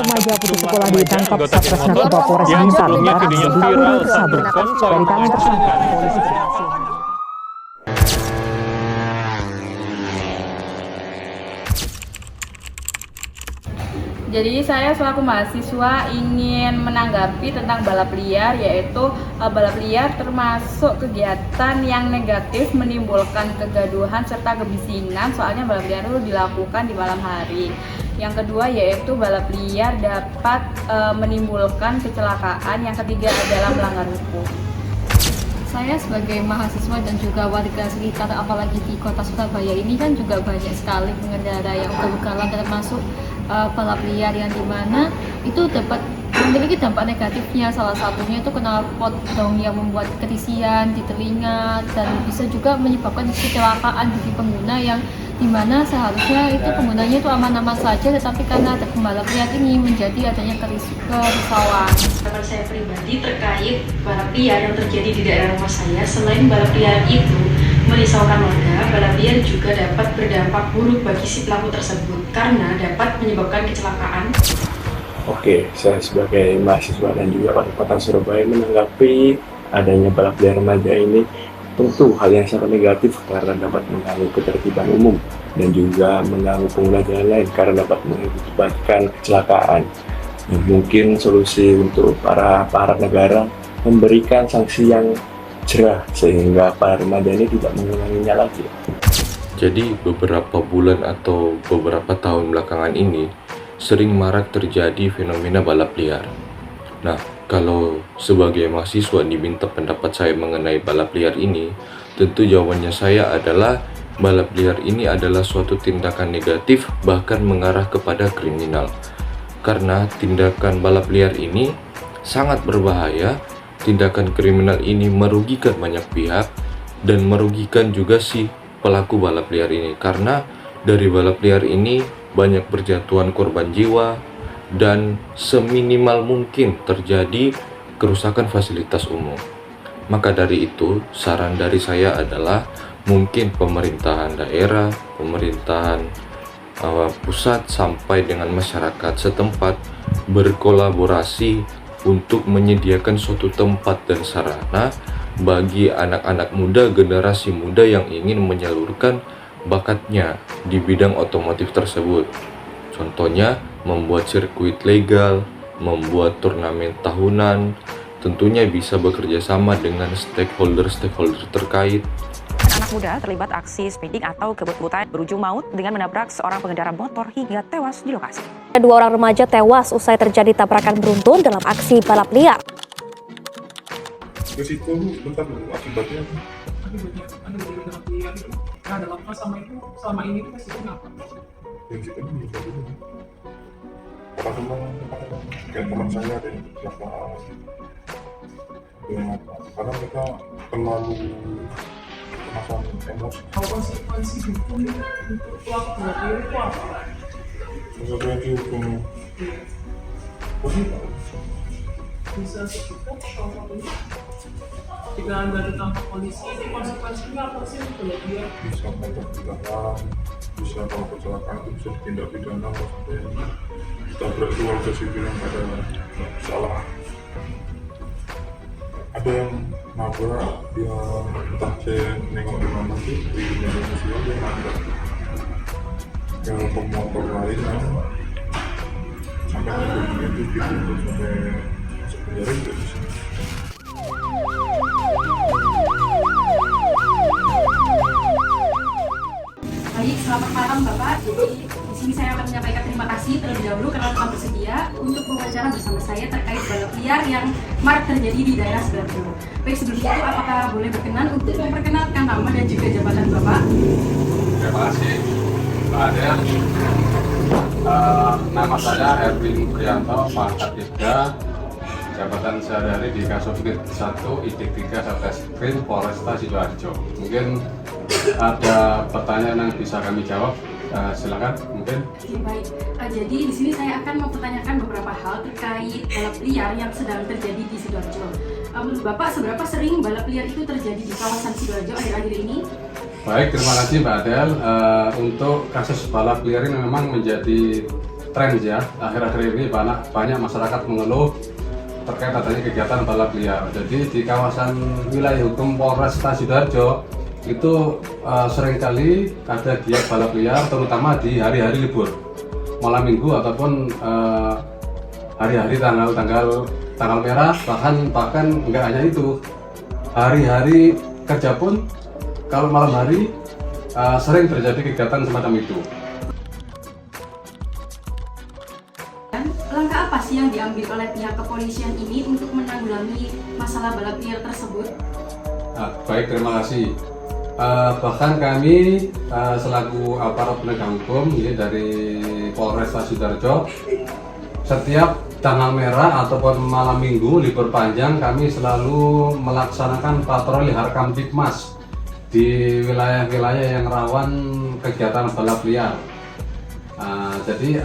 remaja putus sekolah ditangkap anggota Satres geng motor Narkoba Polres yang Blitar sebelumnya Barat videonya Sabtu viral saat tersebut. berkonsol Dari tangan tersangka, polisi berhasil. Jadi saya selaku mahasiswa ingin menanggapi tentang balap liar, yaitu balap liar termasuk kegiatan yang negatif menimbulkan kegaduhan serta kebisingan, soalnya balap liar itu dilakukan di malam hari. Yang kedua yaitu balap liar dapat menimbulkan kecelakaan. Yang ketiga adalah melanggar hukum. Saya sebagai mahasiswa dan juga warga sekitar, apalagi di kota Surabaya ini kan juga banyak sekali pengendara yang ugal-ugalan, termasuk balap liar yang dimana itu dapat memiliki dampak negatifnya. Salah satunya itu knalpot dong yang membuat kerisian di telinga dan bisa juga menyebabkan kecelakaan bagi pengguna yang dimana seharusnya itu penggunanya itu aman-aman saja, tetapi karena ada pembalap liar ini menjadi adanya kerisauan. Pendapat saya pribadi terkait balap liar yang terjadi di daerah rumah saya, selain balap liar itu merisaukan warga, balap liar juga dapat berdampak buruk bagi si pelaku tersebut karena dapat menyebabkan kecelakaan. Oke, saya sebagai mahasiswa dan juga wali kota Surabaya menanggapi adanya balap liar remaja ini tentu hal yang sangat negatif karena dapat mengganggu ketertiban umum dan juga mengganggu pengguna jalan lain karena dapat mengakibatkan kecelakaan. Dan mungkin solusi untuk para negara memberikan sanksi yang jerah sehingga para remaja ini tidak mengulanginya lagi. Jadi beberapa bulan atau beberapa tahun belakangan ini sering marak terjadi fenomena balap liar. Nah, kalau sebagai mahasiswa diminta pendapat saya mengenai balap liar ini, tentu jawabannya saya adalah balap liar ini adalah suatu tindakan negatif, bahkan mengarah kepada kriminal. Karena tindakan balap liar ini sangat berbahaya, tindakan kriminal ini merugikan banyak pihak dan merugikan juga si pelaku balap liar ini. Karena dari balap liar ini banyak berjatuhan korban jiwa dan seminimal mungkin terjadi kerusakan fasilitas umum. Maka dari itu, saran dari saya adalah mungkin pemerintahan daerah, pemerintahan pusat sampai dengan masyarakat setempat berkolaborasi untuk menyediakan suatu tempat dan sarana bagi anak-anak muda, generasi muda yang ingin menyalurkan bakatnya di bidang otomotif tersebut. Contohnya membuat sirkuit legal, membuat turnamen tahunan, tentunya bisa bekerja sama dengan stakeholder terkait. Anak muda terlibat aksi speeding atau kebut-kebutan berujung maut dengan menabrak seorang pengendara motor hingga tewas di lokasi. Dua orang remaja tewas usai terjadi tabrakan beruntun dalam aksi balap liar. Risiko bentar dulu, akibatnya dalam sama itu selama ini itu resikonya apa? risikonya bisa dulu. Kayak teman saya ada yang kecelakaan. Karena mereka terlalu kemasan emosi. Konsekuensi hukum untuk pelaku balap liar itu apa? Konsekuensi hukum Bisa cukup salah satunya jika Anda ditangkap polisi, itu konsekuensinya apa sih untuk balap liar? bisa motor ditahan, bisa kalau kecelakaan itu bisa ditindak pidana kalau sampai ditabrak itu warga sipil yang pada salah. Ada yang nabrak, dia entah saya nengok di mana sih di media sosial, dia nabrak ke pemotor lain yang sampai mobilnya itu dituntut sampai masuk penjara juga bisa. Baik, selamat malam Bapak. Jadi di sini saya akan menyampaikan terima kasih terlebih dahulu karena telah bersedia untuk wawancara bersama saya terkait balap liar yang marak terjadi di daerah Sidoarjo. Baik, sebelum itu apakah boleh berkenan untuk memperkenalkan nama dan juga jabatan Bapak? Terima kasih, Pak Adel. Nama saya Erwin Prianto, pangkat 3, jabatan sehari-hari di Kasubdit 1 IDIK 3 Satreskrim Polresta Sidoarjo. Mungkin ada pertanyaan yang bisa kami jawab, silakan mungkin. Baik, jadi di sini saya akan mempertanyakan beberapa hal terkait balap liar yang sedang terjadi di Sidoarjo. Menurut Bapak, seberapa sering balap liar itu terjadi di kawasan Sidoarjo akhir-akhir ini? Baik, terima kasih Mbak Adel. Untuk kasus balap liar ini memang menjadi tren ya, akhir-akhir ini banyak masyarakat mengeluh terkait adanya kegiatan balap liar. Jadi di kawasan wilayah hukum Polresta Sidoarjo itu seringkali ada giat balap liar, terutama di hari-hari libur, malam minggu ataupun hari-hari tanggal merah, bahkan nggak hanya itu, hari-hari kerja pun kalau malam hari sering terjadi kegiatan semacam itu. Langkah apa sih yang diambil oleh pihak kepolisian ini untuk menanggulangi masalah balap liar tersebut? Baik, terima kasih. Bahkan kami selaku aparat penegak hukum ini dari Polresta Sidoarjo, setiap tanggal merah ataupun malam minggu libur panjang kami selalu melaksanakan patroli Harkamtibmas di wilayah-wilayah yang rawan kegiatan balap liar. Jadi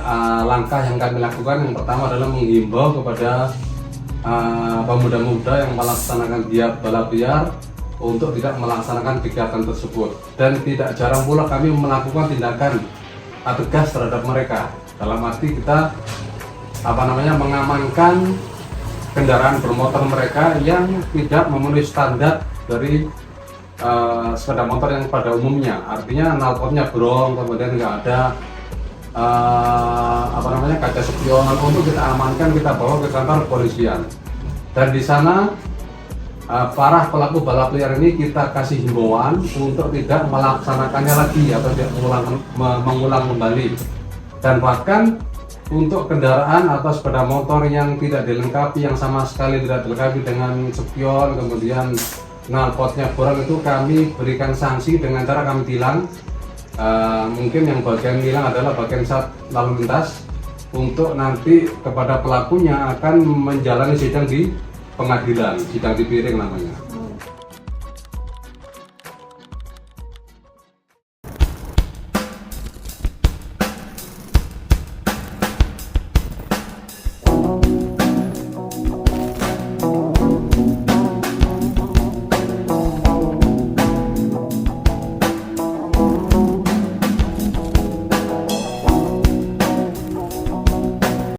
langkah yang kami lakukan yang pertama adalah menghimbau kepada pemuda-pemuda yang melaksanakan giat balap liar untuk tidak melaksanakan kegiatan tersebut, dan tidak jarang pula kami melakukan tindakan tegas terhadap mereka, dalam arti kita mengamankan kendaraan bermotor mereka yang tidak memenuhi standar dari sepeda motor yang pada umumnya, artinya knalpotnya brong, kemudian nggak ada kaca spion, untuk kita amankan, kita bawa ke kantor kepolisian. Dan di sana para pelaku balap liar ini kita kasih himbauan untuk tidak melaksanakannya lagi atau tidak mengulang kembali. Dan bahkan untuk kendaraan atau sepeda motor yang tidak dilengkapi, yang sama sekali tidak dilengkapi dengan spion, kemudian knalpotnya borong, itu kami berikan sanksi dengan cara kami tilang. Mungkin yang bagian tilang adalah bagian saat lalu lintas, untuk nanti kepada pelakunya akan menjalani sidang di pengadilan, sidang di piring namanya.